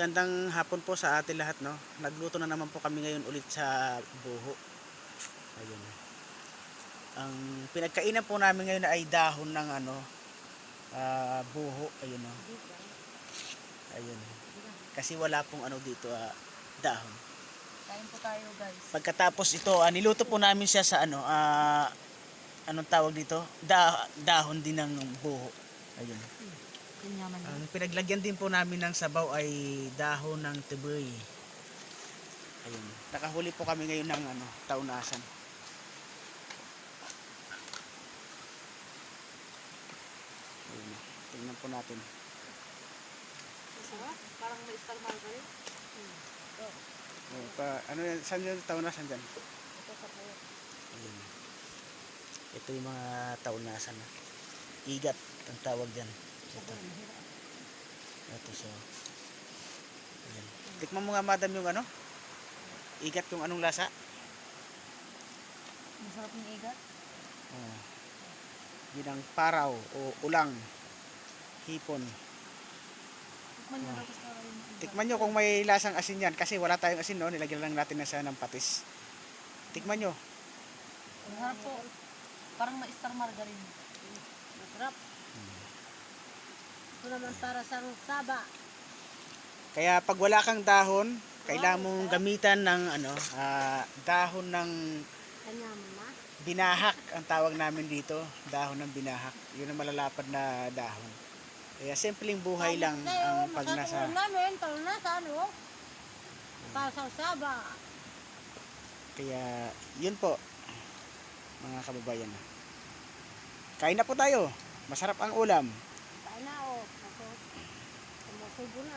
Magandang hapon po sa atin lahat, no. Nagluto na naman po kami ngayon ulit sa buho. Ayun. Ang pinagkainan po namin ngayon ay dahon ng buho, ayun no. Ayun. Kasi wala pong dito dahon. Kain po tayo, guys. Pagkatapos ito, niluto po namin siya sa anong tawag dito? Dahon din ng buho. Ayun. Yaman Ang pinaglagyan din po namin ng sabaw ay dahon ng teboy. Ayun. Nakahuli po kami ngayon ng taunasan. Ayun. Tingnan po natin. Masarap. Parang may star margarine. Ano yan? Saan yung taunasan dyan? Ito sa po. Ayun. Ito yung mga taunasan. Igat ang tawag dyan. Ito. Ito so. Ayan. Tikman mo nga madam yung igat kung anong lasa. Masarap yung igat. Oh. Yun ang paraw o ulang. Hipon. Tikman nyo daw gusto yung igat. Tikman nyo kung may lasang asin yan. Kasi wala tayong asin, no? Nilagyan lang natin na siya ng patis. Tikman nyo. Masarap po. Parang may star margarine. Masarap. Ito naman para sa saba. Kaya pag wala kang dahon, kailangan mong gamitan ng dahon ng Kanyaman na. binahak ang tawag namin dito. Dahon ng binahak. Yun ang malalapad na dahon. Kaya simpleng buhay lang ang pag nasa... namin, taunasan, para sa saba. Kaya yun po, mga kababayan. Kain na po tayo. Masarap ang ulam. Kain na, Sumusubo na.